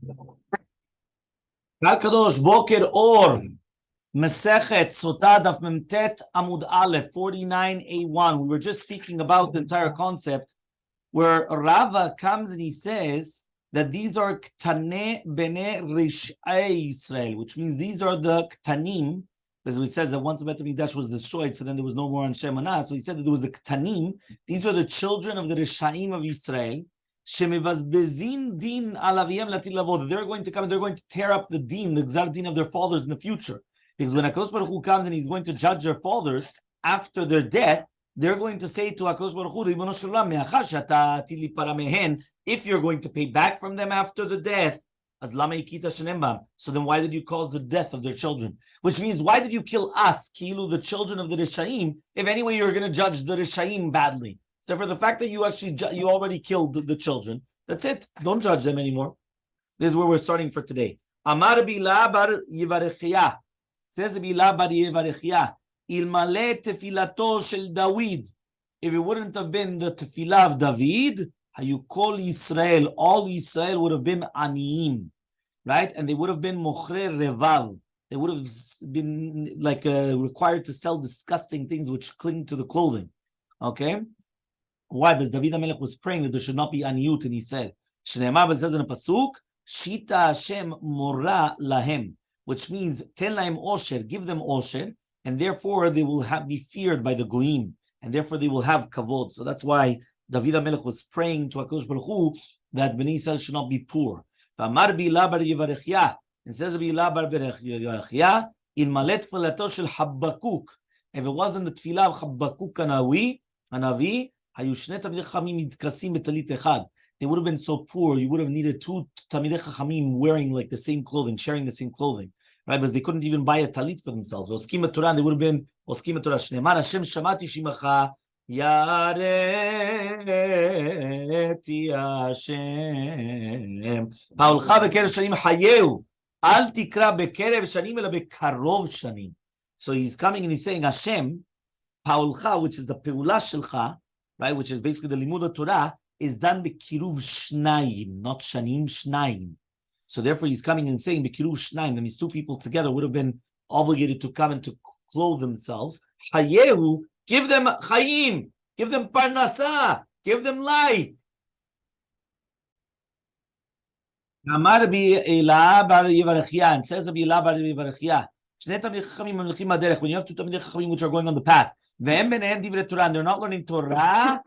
Kal Kadosh, Boker Or, Masechet Sotah Daf Memtet Amud Aleph 49a1. We were just speaking about the entire concept where Rava comes and he says that these are Ktane Bene Rish'ai Israel, which means these are the Ktanim, as it says that once the Bet HaMikdash was destroyed, so then there was no more Anshe Manah. So he said that there was the Ktanim. These are the children of the Rish'aim of Israel. They're going to come and they're going to tear up the deen, the Gzar din of their fathers in the future. Because when HaKadosh Baruch Hu comes and he's going to judge their fathers after their death, they're going to say to HaKadosh Baruch Hu, if you're going to pay back from them after the death, so then why did you cause the death of their children? Which means, why did you kill us, Kilu, the children of the Rishaim, if anyway you're going to judge the Rishaim badly? So for the fact that you already killed the children, that's it. Don't judge them anymore. This is where we're starting for today. Amar Bila bar Yivarechia. Says Bila bar Yivarechia. Elmaleh tefilato shel David. If it wouldn't have been the tefillah of David, you call Israel, all Israel would have been aniyim, right? And they would have been mochre revav. They would have been like required to sell disgusting things which cling to the clothing. Okay? Why? Because David HaMelech was praying that there should not be aniyut, and he said, Shneimar says in a pasuk, Shita Hashem mora lahem, which means ten lahem osher, give them osher, and therefore they will be feared by the goyim, and therefore they will have kavod. So that's why David HaMelech was praying to HaKadosh Baruch Hu that Bnei Yisrael should not be poor. V'amar Bila bar Yivarechia, and says Bila bar Yivarechia, ilmalet tfilato shel Habbakuk. If it wasn't the tefillah of Habbakuk Hanavi, they would have been so poor, you would have needed two Talmidei Chachamim wearing like the same clothing, sharing the same clothing, right? Because they couldn't even buy a talit for themselves. Oskim Torah, and they would have been Oskim Torah. Shneimar Hashem Shamati Shimacha Yareti Hashem Pa'olcha bekerev shanim hayeu al tikra bekerev shanim ela bekarov shanim. So he's coming and he's saying Hashem Pa'olcha, which is the Peulah Shelcha, right, which is basically the Limud Torah, is done Bekiruv Shnayim, not Shanim, Shnayim. So therefore he's coming and saying Bekiruv Shnayim, then these two people together would have been obligated to come and to clothe themselves. Hayehu, give them Chayim, give them Parnasa, give them life. Amar bi Ela bar Yivarechia, and says of Ela bar Yivarechia, Shnei Talmidei Chachamim melechim haderech, when you have two Talmidei Chachamim which are going on the path, and they're not learning Torah.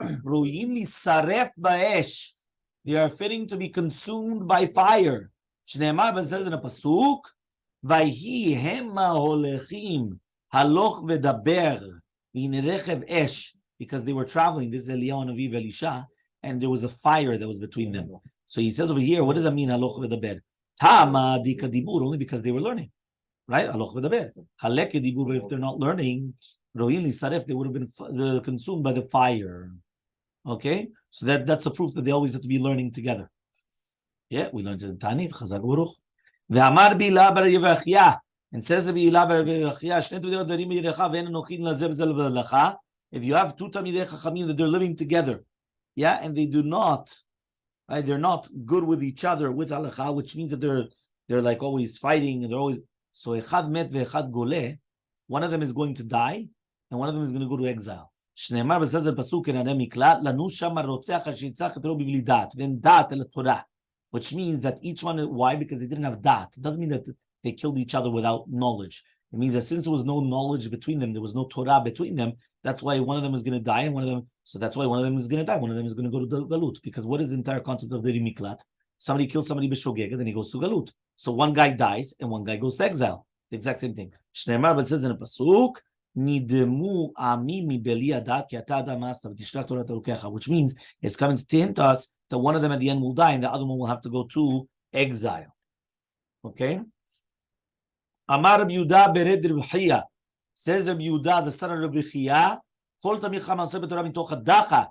They are fitting to be consumed by fire. Shneimar says in a pasuk, "Vayhi hema holechim haloch vedaber v'nerechev esh," because they were traveling. This is Eliyahu and Aviv Elisha, and there was a fire that was between them. So he says over here, what does that mean? Haloch vedaber. Tama dika dibur, only because they were learning, right? Haloch vedaber. Halek dibur, but if they're not learning, they would have been consumed by the fire. Okay, so that's a proof that they always have to be learning together. Yeah, we learned in Tanit, Chazak Baruch. Ve'amar Bila bar Yivarechia, and says Bila bar Yivarechia, if you have two Talmidei Chachamim that they're living together, yeah, and they do not, right, they're not good with each other with halacha, which means that they're like always fighting, and they're always, so echad met ve'echad goleh, one of them is going to die, and one of them is going to go to exile. Shneimar says in pasuk in Adem Miklat, lanu shama rotzeach hashitzach etro bivli dat, then dat el Torah, which means that each one. Why? Because they didn't have dat. It doesn't mean that they killed each other without knowledge. It means that since there was no knowledge between them, there was no Torah between them. That's why one of them is going to die, and one of them. So that's why one of them is going to die. One of them is going to go to galut. Because what is the entire concept of Deri Miklat? Somebody kills somebody b'shogeg, then he goes to galut. So one guy dies, and one guy goes to exile. The exact same thing. Shneimar says in a pasuk, Nidemu ami mi beli adat ki ata adam asta v'tishkach Torah elokecha, which means it's coming to hint us that one of them at the end will die and the other one will have to go to exile. Okay? Amar Rabbi Yehuda bered Rabbi Chiya, says Rabbi Yehuda, the son of Rabbi Chiya, kol tamid chacham aseh b'Torah mitoch hadachak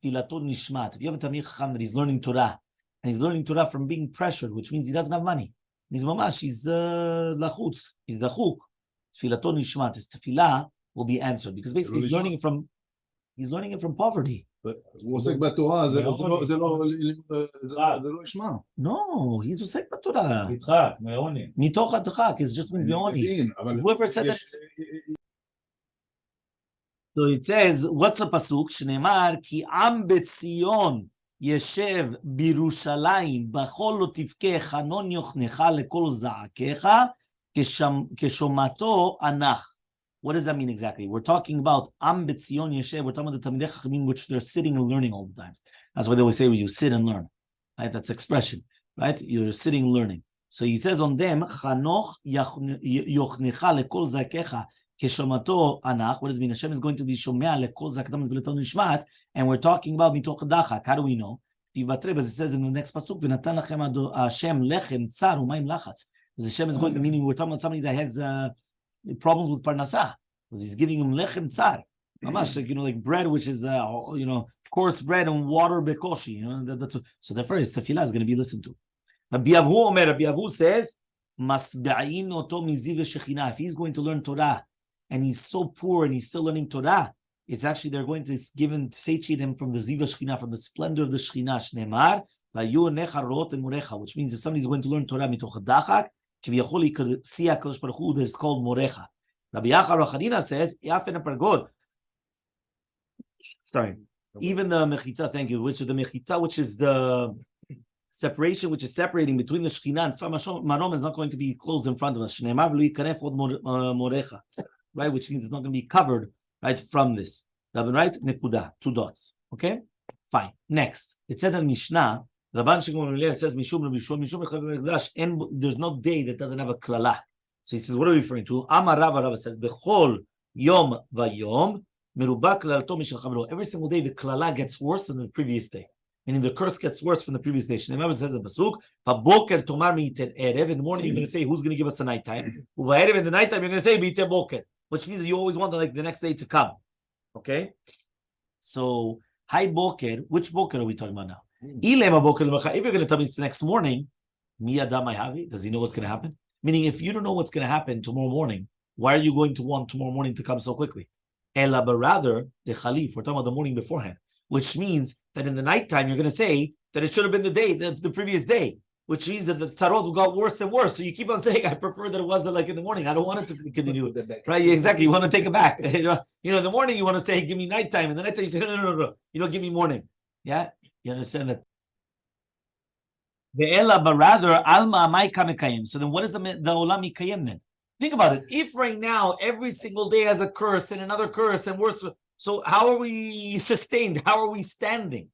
tfilato nishmat. If you have a tamid chacham that he's learning Torah, and he's learning Torah from being pressured, which means he doesn't have money. He's mamash, he's lachutz, he's dachuk. Tfilato nishmat, his tefillah will be answered, because basically he's learning it from poverty. הוא עוסק בתורה, זה לא ישמע. No, he's עוסק בתורה. ידחק, מעוני. מתוך הדחק, it just means בעוני. Whoever said that. So it says, what's the pasuk? שנאמר, כי עם בציון ישב בירושלים, בכל לא תבכה חנון יוכנך לכל זעקך, כשומעתו אנח. What does that mean exactly? We're talking about Am B'Tzion Yeshev. We're talking about the Talmidei Chachamim, which they're sitting and learning all the time. That's why they always say, you sit and learn. Right? That's expression. Right? You're sitting and learning. So he says on them, Chanoch Yochnecha Lekol Zakecha Keshomato Anach. What does it mean? Hashem is going to be Shomea Lekol Zakatam V'Leton Nishmat. And we're talking about Mitoch Dachak. How do we know? As it says in the next pasuk, V'Natan Lachem Hashem Lechem Tzar Umayim Lachatz. Because Hashem is going to, meaning we're talking about somebody that has problems with parnasah, because he's giving him lechem tsar, like, like bread, which is coarse bread and water bekoshi. So therefore his tefillah is going to be listened to. Rabbi Avu says, masba'in oto miziv shechina. If he's going to learn Torah and he's so poor and he's still learning Torah, it's actually they're going to give him, satiate him from the ziva shechina, from the splendor of the shechina. Shneimar vayu necha rot and murecha, which means if somebody's going to learn Torah mitoch dachak, כביכול he could see HaKadosh Baruch Hu that is called Morecha. Rabbi Yachar Rachanina says, Yafen Pargod. Sorry. Even the Mechitza, thank you, which is the Mechitza, which is the separation, which is separating between the Shekhinah and Tzvar Marom, is not going to be closed in front of us. Shneimar v'lo yikaref od Morecha. Right, which means it's not going to be covered, right, from this. Right? Nekuda, 2 dots. Okay? Fine. Next. It said in Mishnah, Rabban Shimon says, and there's no day that doesn't have a klala. So he says, what are we referring to? Amar Rava says, Bechol yom vayom, merubah klalto mishel chavro. Every single day, the klala gets worse than the previous day. Meaning the curse gets worse from the previous day. Shneimar says in Pasuk, Vaboker tomar mi'iten erev. In the morning, you're going to say, who's going to give us a nighttime? Uvaerev, in the nighttime, you're going to say, mi'iten boker. Which means that you always want the next day to come. Okay? So, hi boker. Which boker are we talking about now? If you're going to tell me it's the next morning, does he know what's going to happen? Meaning, if you don't know what's going to happen tomorrow morning, why are you going to want tomorrow morning to come so quickly? But rather, the Khalif, we're talking about the morning beforehand, which means that in the nighttime, you're going to say that it should have been the previous day, which means that the tzarot got worse and worse. So you keep on saying, I prefer that it wasn't like in the morning. I don't want it to continue. Right? Exactly. You want to take it back. In the morning, you want to say, hey, give me nighttime. In the nighttime, you say, no. Give me morning. Yeah? You understand that? But rather, alma amai kamekayim. So then what is the olam mikayim then? Think about it. If right now, every single day has a curse and another curse and worse, so how are we sustained? How are we standing?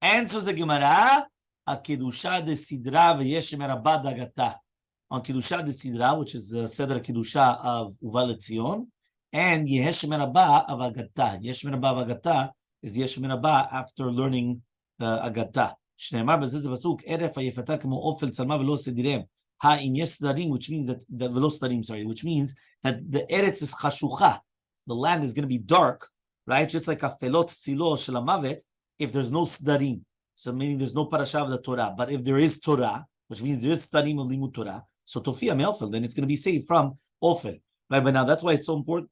Answers the Gemara, Kedusha de Sidra v'yesh merabah dagata. On Kedusha de Sidra, which is the Seder Kedusha of Uva Letzion, and Yesh merabah of Agata. Yesh merabah of Agata is Yesh merabah after learning Agata. Shneimar b'zeh pasuk eref hayefata k'mo ofel tzalma v'lo sedirem. Ha'im yesh sedarim, which means that the v'lo sedarim, which means that the eretz is chashucha. The land is going to be dark, right? Just like afelot silo shel hamavet. If there's no sedarim, so meaning there's no parasha of the Torah. But if there is Torah, which means there is sedarim of limud Torah, so tofia me'ofel, then it's going to be saved from ofel. Right? But now that's why it's so important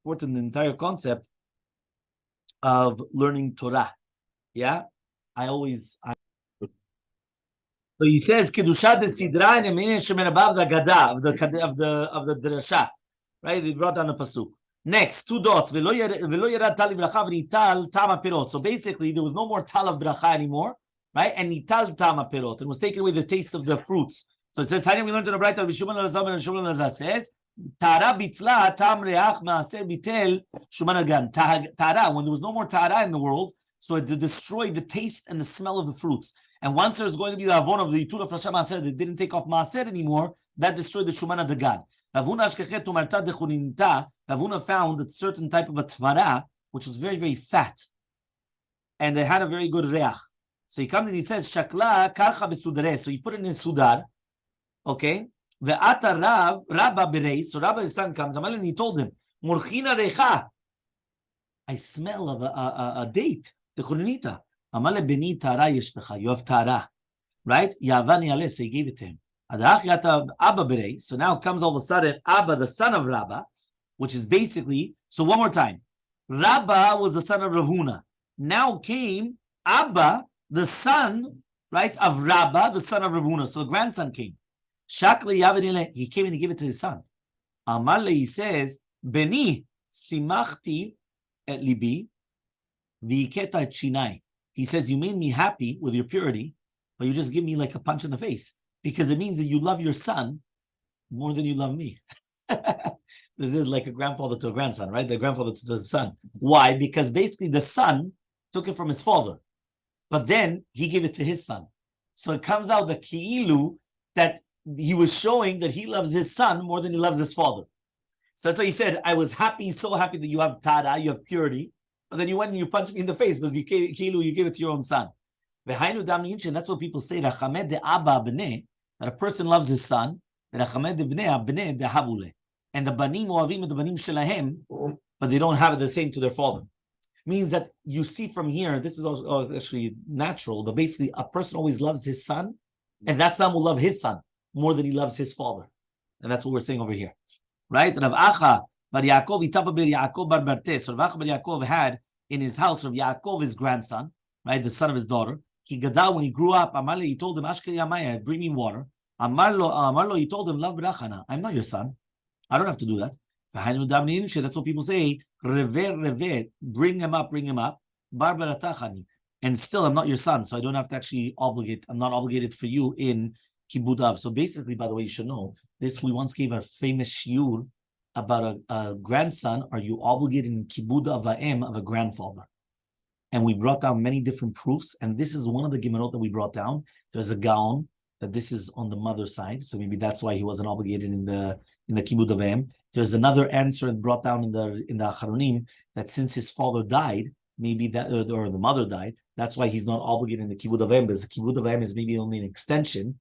the entire concept of learning Torah. Yeah. So he says kedusha de sidra and eminin shemen above the gada of the drasha, right? They brought down the pasuk. Next, 2 dots. So basically, there was no more tal of bracha anymore, right? And nital tama pirot, and was taken away the taste of the fruits. So it says, how we learned in the Braita of Shuman al-Azam and Shuman al-Azam says, Tara bitla tam reach maaser bitel shuman agan. Tara, when there was no more tara in the world, so it destroyed the taste and the smell of the fruits. And once there's going to be the avon of the yitul of Rasha Maaser that didn't take off Maaser anymore, that destroyed the Shumana Dagan. Ravuna found a certain type of a tmara, which was very, very fat. And it had a very good reach. So he comes and he says, Shakla karcha besudare. So he put it in his sudar. Okay? Ve'ata Rabba berei. So Rabba's son comes, and he told him, Murchina recha. I smell of a date. The Chunanita. Amale beni tara yeshbecha. You have tara. Right? Yavani ale. So he gave it to him. Abba berei. So now comes all of a sudden Abba, the son of Rabba, which is basically, so one more time. Rabba was the son of Ravuna. now came Abba, the son, right, of Rabba, the son of Ravuna. So the grandson came. Shakli Yavinile, he came and he gave it to his son. Elmaleh, he says, Beni simachti et libi v'iketa et shinai. He says, you made me happy with your purity, but you just give me like a punch in the face, because it means that you love your son more than you love me. This is like a grandfather to a grandson, right? The grandfather to the son. Why? Because basically the son took it from his father, but then he gave it to his son. So it comes out the ki'ilu that he was showing that he loves his son more than he loves his father. So that's why he said, I was happy, so happy that you have tada, you have purity, but then you went and you punched me in the face because you gave it to your own son. And that's what people say, that a person loves his son, and the banim oavim and the banim shelahem, but they don't have it the same to their father. Means that you see from here, this is also actually natural, but basically a person always loves his son, and that son will love his son more than he loves his father. And that's what we're saying over here. Right? Rav Acha bar Yaakov itapa bar Yaakov bar Barte. So Rav Acha bar Yaakov had in his house Rav Yaakov, his grandson, right, the son of his daughter. He gadal, when he grew up, Amaleh, he told him, Ashkei Yamaya, bring me water. Amarlo, he told him, Lav brachana, I'm not your son. I don't have to do that. That's what people say. Reve, bring him up. Bar baratachani. And still, I'm not your son, so I don't have to actually I'm not obligated for you in Kibud Av. So basically, by the way, you should know, this we once gave a famous shiur about a grandson. Are you obligated in Kibud Avayim of a grandfather? And we brought down many different proofs, and this is one of the Gemarot that we brought down. There's a Gaon that this is on the mother's side, so maybe that's why he wasn't obligated in the Kibud Avayim. There's another answer brought down in the Acharonim that since his father died, maybe that or the mother died, that's why he's not obligated in the Kibud Avayim, because the Kibud Avayim is maybe only an extension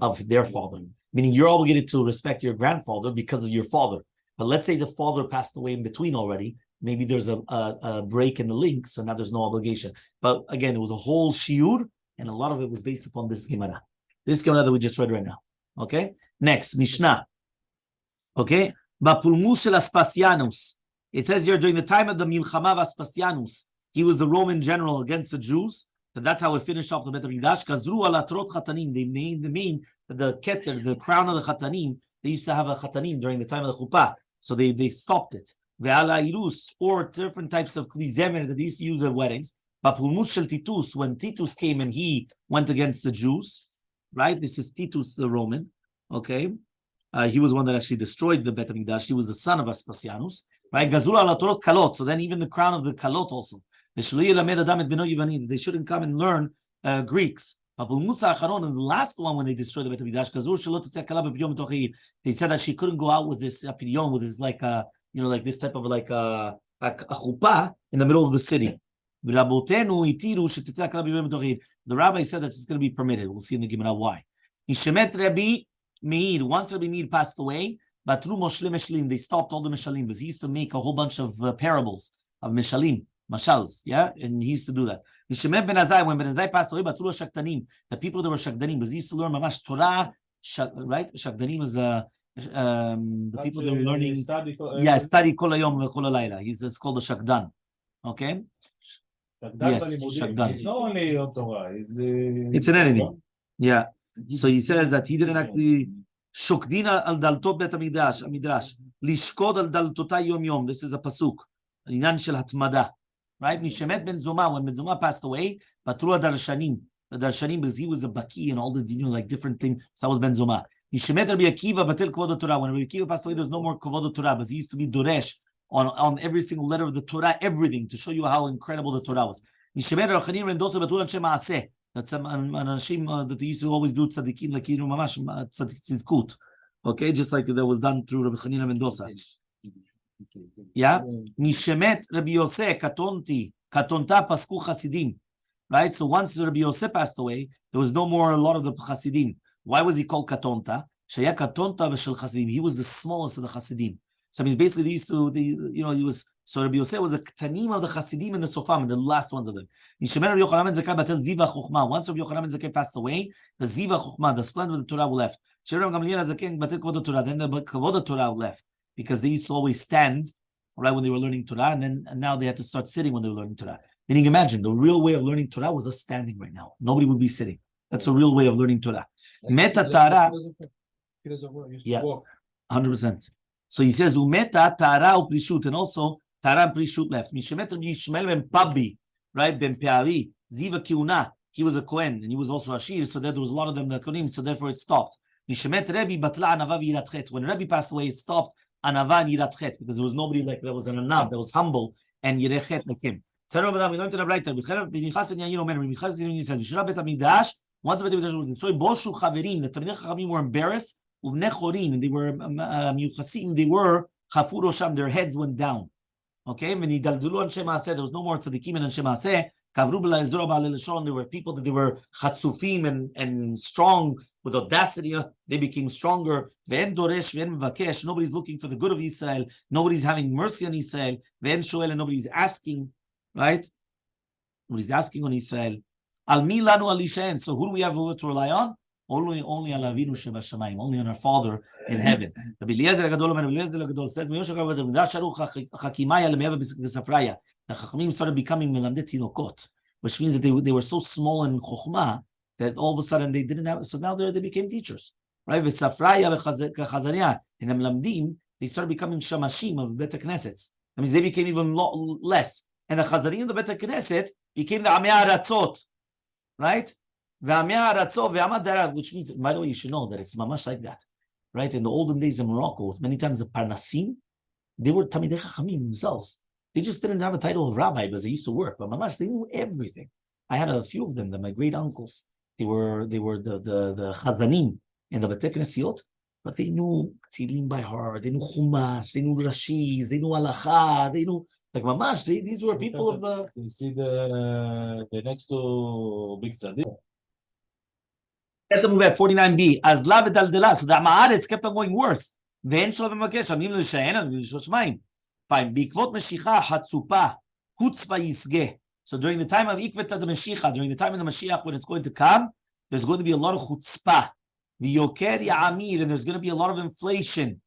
of their father. Meaning you're obligated to respect your grandfather because of your father. But let's say the father passed away in between already. Maybe there's a break in the link, so now there's no obligation. But again, it was a whole shiur, and a lot of it was based upon this Gemara. This Gemara that we just read right now. Okay? Next, Mishnah. Okay? Bapulmus shel Aspasianus. It says here, during the time of the Milchama of Aspasianus, he was the Roman general against the Jews. So that's how we finished off the Bet HaMikdash. Kazru ala trot chatanim. They mean the keter, the crown of the chatanim. They used to have a chatanim during the time of the chuppah, so they stopped it. Ve'ala irus, or different types of klizemer that they used to use at weddings. Bapulmus shel Titus, when Titus came and he went against the Jews, right? This is Titus the Roman. Okay, he was one that actually destroyed the Bet HaMikdash. He was the son of Aspasianus, right? Gazru ala trot kalot. So then even the crown of the kalot also. They shouldn't come and learn Greeks. And the last one, when they destroyed the Bet HaMikdash, they said that she couldn't go out with this pirion, with this like like this type of like a chuppah in the middle of the city. The rabbi said that it's going to be permitted. We'll see in the Gemara why. Once Rabbi Meir passed away, they stopped all the meshalim, because he used to make a whole bunch of parables of meshalim. Mashals, yeah, and he used to do that. When Ben Azai passed away, the people that were shakdanim, because he used to learn mamash Torah, right? Shakdanim is the people that were learning, study kol hayom v'kol halayla. It's called the shakdan. Okay. Yes, shakdan. It's not only your Torah. It's an enemy. Yeah. So he says that he didn't actually shokdina al daltot bet midrash lishkod al daltotai yom yom. This is a pasuk. Inan shel hatmada. Right? Mishemet ben Zoma, when Ben Zoma passed away, Patru Darshanim, the Darshanim, because he was a Baki and all the like different things. So that was Ben Zoma. Mishemet Rabbi Akiva Batel Kovod Torah. When Rabbi Akiva passed away, there's no more Kovod Torah, because he used to be Doresh on every single letter of the Torah, everything, to show you how incredible the Torah was. Mishemet Rachanim Rendosa Batul Anshe Maaseh. That's an Anashim that they used to always do tzaddikim, like Mamash tzaddik. Okay, just like that was done through Rabbi Chanina Mendoza. Yeah, Mishemet Rabbi Yosef Katonta Pasku Chasidim. Right. So once Rabbi Yosef passed away, there was no more a lot of the Chasidim. Why was he called Katonta? Shaya Katonta v'shel Chasidim. He was the smallest of the Chasidim. So he's basically they used to he was. So Rabbi Yosef was a Ktanim of the Chasidim and the Sofam, the last ones of them. Mishemet Rabbi Yochanan ben Zakkai batel Ziva Chochma. Once Rabbi Yochanan ben Zakkai passed away, the Ziva Chochma, the splendor of the Torah, left. Sherem Gamliel Zaken batel Kavod Torah. Then the Kavod Torah left, because they used to always stand right when they were learning Torah, and now they had to start sitting when they were learning Torah. Meaning, imagine the real way of learning Torah was us standing right now. Nobody would be sitting. That's a real way of learning Torah. Meta Tara. Yeah, 100%. So he says, Umeta Tara uprishut, and also Tara and prishut left. Mishemet Yishmael ben Pabi, right? Ben Peari, Ziva Kiuna. He was a Kohen, and he was also Ashir, so there was a lot of them, the Kohanim, so therefore it stopped. Mishemet Rebbe Batla Anava v'Yirat Chet. When Rebbe passed away, it stopped Anava and Yirat Chet, because there was nobody like that was an Anav, that was humble, and Yirat Chet like him. We learned in the right time. B'Nichas and Yair Omer, B'Nichas says, V'Shira Bet HaMikdash, once the Bet HaMikdash was destroyed, Boshu Chaverim, the Talmidei Chachamim were embarrassed, Uvnechorin, and they were Miuchasim, they were Chafur Rosham, their heads went down. Okay, V'Nidaldulu Anshe Maaseh, there was no more tzaddikim and Anshe Maaseh. Kavru b'la'ezro ba'alei lashon, there were people that they were chatzufim and strong with audacity. They became stronger. Ve'en doresh ve'en mevakesh, nobody's looking for the good of Israel. Nobody's having mercy on Israel. Ve'en shoel, and nobody's asking, right? Nobody's asking on Israel. Al mi lanu al ishaen. So who do we have to rely on? Only on Avinu Shebashamayim, only on our Father in heaven. Rabbi Eliezer HaGadol says, the Chachamim started becoming melamdei tinokot, which means that they were so small in chokhmah that all of a sudden they didn't have. So now they became teachers, right? V'Safraya v'Chazariah, in the melamdim, they started becoming shamashim of Bet HaKnesset. That means they became even less, and the Chazarim of the Bet HaKnesset became the Amei Haratzot, right? Which means, by the way, you should know that it's mamash like that, right? In the olden days in Morocco, many times the Parnasim, they were Talmidei Chachamim themselves. They just didn't have a title of rabbi because they used to work, but mamash, they knew everything. I had a few of them, my great uncles. They were the Chazanim in the Beit Knesiot, but they knew Tzilim by heart. They knew Chumash, they knew Rashis, they knew Halacha, they knew like mamash. These were people of the. You see the next to Big Tzaddik. Get to move at 49b. As la v'daldela. So the Ma'aretz kept on going worse. Ve'en shlo v'makesh. Amim l'shayen. Amim l'shoshmayim. Fine. B'ikvot meshicha hatzupa. Hutzva yisgeh. So during the time of Ikvet the Mashiach, during the time of the Mashiach, when it's going to come, there's going to be a lot of chutzpah. V'yoker ya'amir. And there's going to be a lot of inflation.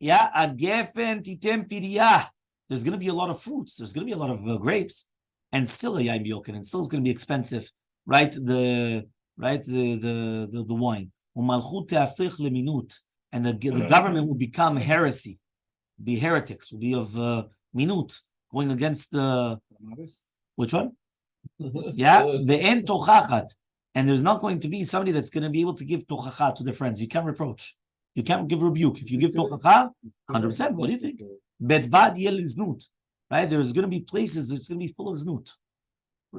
Yeah. Agefen titem piriyah. There's going to be a lot of fruits. There's going to be a lot of grapes. And still a yaim yoker. And still it's going to be expensive. Right? The wine. And the government will become heresy, be heretics, will be of minut, going against the which one? Yeah, the end tochachat. And there's not going to be somebody that's going to be able to give tochacha to their friends. You can't reproach. You can't give rebuke. If you give tochacha, 100%, what do you think? Bedvad yel znut. Right? There's going to be places that's going to be full of znut.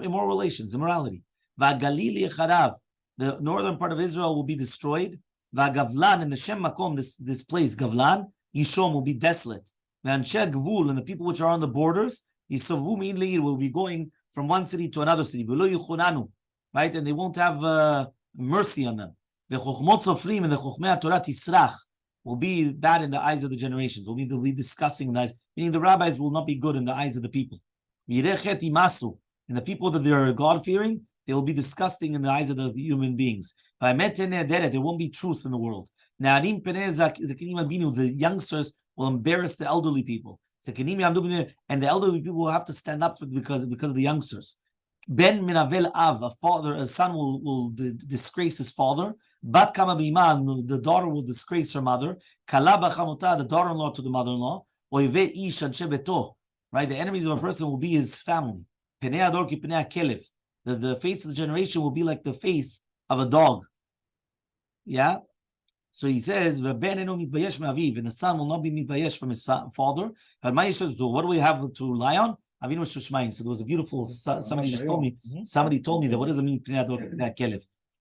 Immoral relations, immorality. V'agalil yecharav. The northern part of Israel will be destroyed. V'agavlan, and the Shem Makom, this place, Gavlan, Yishom will be desolate. V'anshe Gvul, and the people which are on the borders, Yisavu Me'in will be going from one city to another city. V'lo yuchonanu, right? And they won't have mercy on them. V'chochmot sofrim, and the Chochmei Torah Tisrach will be bad in the eyes of the generations. Will be disgusting in the eyes, meaning the rabbis will not be good in the eyes of the people. V'yirechet imasu, and the people that they are God-fearing, they will be disgusting in the eyes of the human beings. There won't be truth in the world. The youngsters will embarrass the elderly people. And the elderly people will have to stand up because of the youngsters. Ben minavel av, a son will disgrace his father. Bat kama b'ima, the daughter will disgrace her mother. Kala b'chamota, the daughter-in-law to the mother-in-law. Oivei ish anshe beto, right? The enemies of a person will be his family. Penei ador ki penei kelev. The face of the generation will be like the face of a dog. Yeah? So he says, and the son will not be mitbayesh from his father. So what do we have to rely on? So there was a beautiful, somebody told me that what does it mean?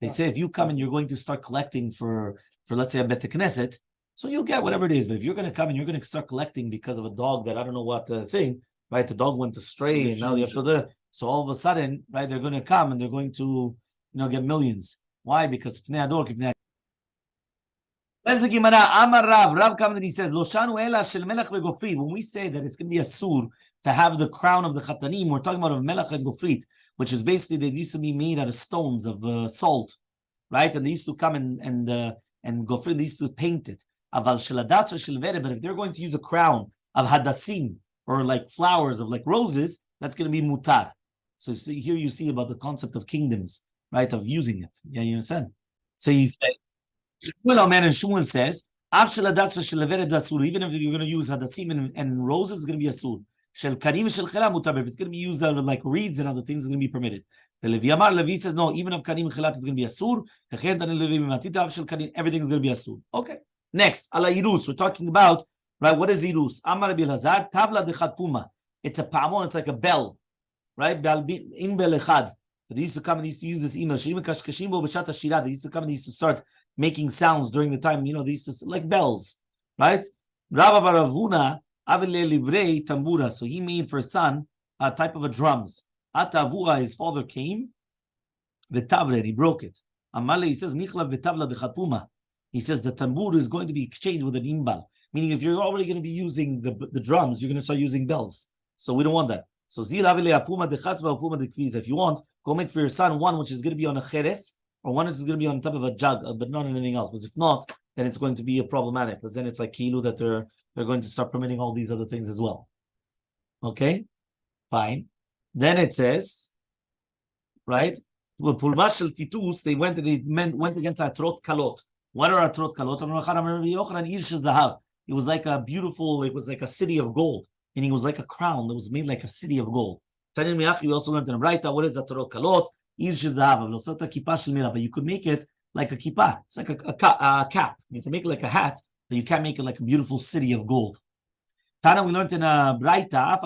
They say if you come and you're going to start collecting for let's say a Bet Knesset, so you'll get whatever it is. But if you're going to come and you're going to start collecting because of a dog that I don't know what thing, right? The dog went astray and now you have to so all of a sudden, right, they're going to come and they're going to, get millions. Why? Because Pnei Ador, Pnei. That's the Gemara. Amar Rav. Rav comes and he says, Loshanu ela shel melech ve'gofrit. When we say that it's going to be a sur to have the crown of the chatanim, we're talking about a melech and gofrit, which is basically they used to be made out of stones of salt, right? And they used to come and gofrit, they used to paint it. Aval shel hadatsa shel vere. But if they're going to use a crown of hadassim or like flowers of like roses, that's going to be mutar. So here you see about the concept of kingdoms, right? Of using it. Yeah, you understand? So he's well, man, and Shmuel says, even if you're going to use hadatzim and roses, it's going to be asur. If it's going to be used like reeds and other things, it's going to be permitted. The Levi says, no, even if karim chelat is going to be asur, everything is going to be asur. Okay. Next, ala irus. We're talking about, right, what is irus? Amar Rabbi Elazar, tavla de chatpuma. It's a pamon, it's like a bell, right? In bel echad. They used to come and they used to use this email. They used to come and they used to start making sounds during the time, they used to, like bells, right? Rabba Baravuna, Avile Livrei Tambura. So he made for his son a type of a drums. Atavua, his father came, Vitavre, he broke it. Elmaleh, he says, Nichlav Vitavla de Chatpuma. He says the tambur is going to be exchanged with an imbal. Meaning if you're already going to be using the drums, you're going to start using bells. So we don't want that. So Zil Avile Apuma de Chatzva, Apuma de Kviz. If you want, go make for your son one which is going to be on a cheres, or one is going to be on top of a jug, but not on anything else. Because if not, then it's going to be a problematic. Because then it's like kilu that they're going to start permitting all these other things as well. Okay, fine. Then it says, right? With pulmashel titus, they went against atrot kalot. What are atrot kalot? It was like a beautiful. It was like a city of gold, and it was like a crown that was made like a city of gold. We also learned in the Braita, what is atrot kalot? But you could make it like a kippah. It's like a cap. You can make it like a hat, but you can't make it like a beautiful city of gold. Tana, we learned in a Braita,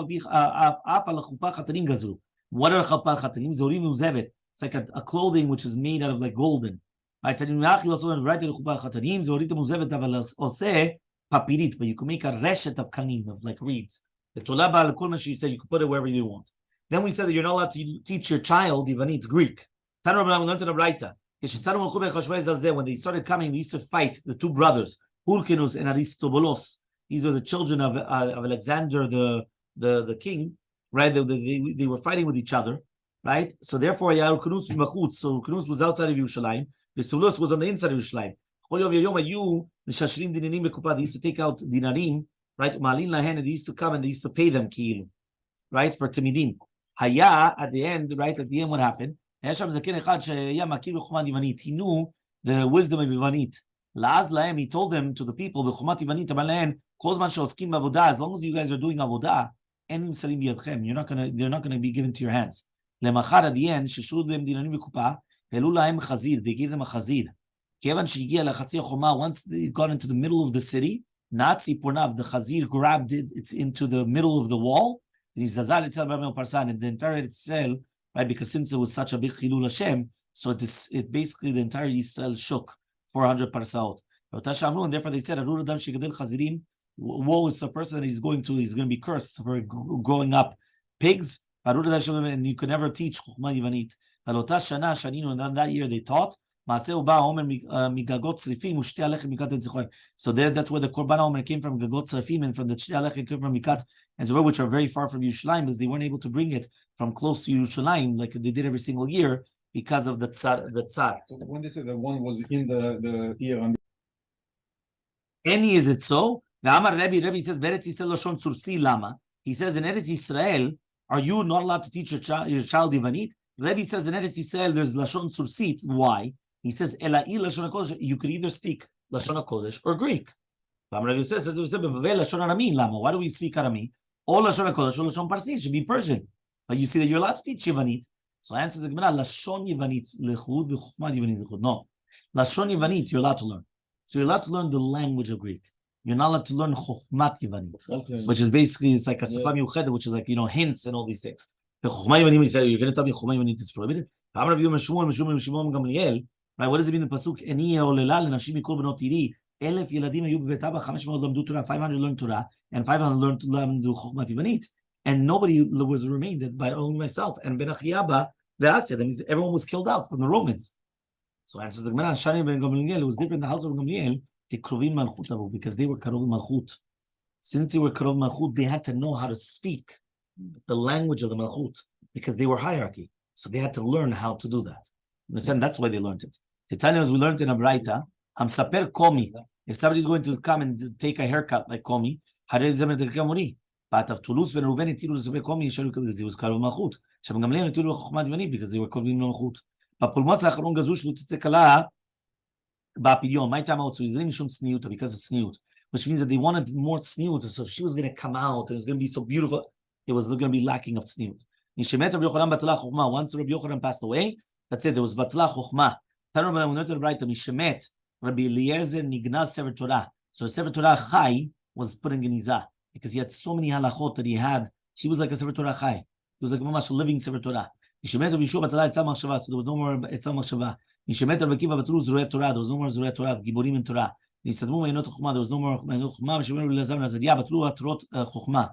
what are chapal chatanim? Zorim uzevet. It's like a clothing which is made out of like golden. Right? We also learned Braita chapal chatanim, zoritim uzevet aval oseh papirit, but you can make a reshet of kanim, of like reeds. The Tolah Ba'al Kol Mashi said you can put it wherever you want. Then we said that you're not allowed to teach your child Yivanit, Greek. We learned in a Braita. When they started coming, they used to fight the two brothers, Hyrcanus and Aristobulos. These are the children of Alexander, the king, right? They were fighting with each other, right? So therefore, so Hyrcanus was outside of Yerushalayim. Aristobulos was on the inside of Yerushalayim. They used to take out dinarim, right? And they used to come and they used to pay them, right? For timidim. Haya, at the end, right? At the end, what happened? He knew the wisdom of Yivanit. He told them to the people, as long as you guys are doing avodah, they're not gonna be given to your hands. At the end, they gave them a chazir. Once they got into the middle of the city, the chazir grabbed it, it's into the middle of the wall. And the entire Israel, right? Because since it was such a big chilul Hashem, so it basically the entire Israel shook 400 parsaot. And therefore they said, woe is the person that he's going to be cursed for growing up pigs. And you could never teach Chokhmah Yivanit. And that year they taught. So there, that's where the Korban Omer came from, Gagot Tzrafim, and from the Shtei Alechem came from Mikat and Zorah, which are very far from Yerushalayim, because they weren't able to bring it from close to Yerushalayim like they did every single year because of the tzar. So when they said that one was in the ear, Any is it so? The Amar Rabbi says, Beretz Yisrael Lashon Sursi Lama. He says, in Eretz Yisrael, are you not allowed to teach your child Yivanit? Rabbi says, in Eretz Yisrael, there's Lashon Sursit. Why? He says, Ela'i Lashon HaKodesh, you could either speak Lashon HaKodesh or Greek. Rabbi says, why do we speak Arami? Or Lashon HaKodesh or Lashon Parsi, it should be Persian. But you see that you're allowed to teach Yivanit. So answers the Gemara, Lashon Yivanit lechud v'chokhmah Yivanit lechud. No. Lashon Yivanit, you're allowed to learn. So you're allowed to learn the language of Greek. You're not allowed to learn chokhmat Yivanit, which is basically, it's like a Safa Miuchedet, which is like, hints and all these things. The chokhmat Yivanit, you're going to tell me chokhmat Yivanit is prohibited? Right? What does it mean in the pasuk? Eni olela lenashim mikol benot iri. 1,000 ילדים היו בבית אבא, 500 למדו Torah, 500 learned Torah, and 500 learned to do chokhmat Yivanit. And nobody was remained by only myself and Ben Achiaba the Asya. That means everyone was killed out from the Romans. So answers the Gemara, Shani ben Gamliel, it was different in the house of Gamliel, Tikrovim Malchut Avu, because they were Karov Malchut. Since they were Karov Malchut, they had to know how to speak the language of the Malchut, because they were hierarchy. So they had to learn how to do that. Understand? That's why they learned it. Titania, as we learned in a Braita, Saper Komi. If somebody's going to come and take a haircut like Komi, But of Tulus ben Reuven itilu l'Zebekon Yisharu because he was Kal Malchut. Shem Gamliel itilu l'Chochma Divani because they were called Malchut. But Pulmot Zacharun Gazush L'Tzitzekala Ba'Pidyon. My time out, so he's Mishum Tzniuta because it's Tzniut, which means that they wanted more Tzniut. So she was going to come out and it was going to be so beautiful. It was going to be lacking of Tzniut. Nishemet Rabbi Yochanan Batla Chochma. Once Rabbi Yochanan passed away, that's it. There was Batla Chochma. Rabbi Mishemet Rabbi Eliezer Nignaz Sefer Torah. So Sefer Torah Chai was put in Genizah because he had so many halachot that he had. She was like a Sefer Torah Chai. He was like a living Sefer Torah. Nishemet Rabbi Yeshua Batla Etzal Machshava. So there was no more Etzal Machshava. Nishemet Rabbi Kiva Batlu Zurei Torah. There was no more Zurei Torah. Giborim in Torah. Nisadmu Meinot Chochma. There was no more Meinot Chochma. Nishemet Rabbi Eliezer Nazadia Batlu Atrot Chochma.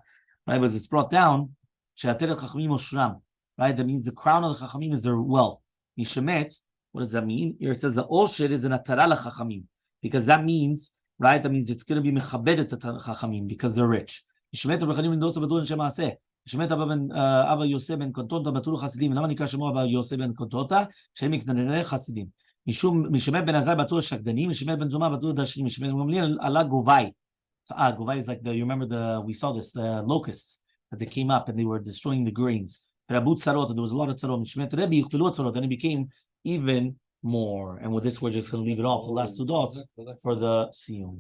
Right, but it's brought down. She'ateret Chachamim Oshram. Right, that means the crown of the Chachamim is their wealth. Nishemet. What does that mean? Here it says the Osher is an Atara Chachamim, because that means, right? That means it's going to be Mechabedet Chachamim because they're rich. Yishmet Rechanim and Dosa Badul and Shemase. Yishmet Abba Yosef ben Kontota Batul Chasidim. Lama Nikra Shemo Abba Yosef ben Kontota Shemik Nanere Chasidim. Yishmet ben Azai Batul Shakdanim. Yishmet ben Zoma Batul Dashim. Yishmet ben Gamliel Allah Govai. Govai is like you remember we saw this the locusts that they came up and they were destroying the grains. Rabut Sarot, there was a lot of Tzarot. Yishmet Rebbe Yichtilu Tzarot, and it became even more. And with this, we're just going to leave it off. The last two dots for the siyum.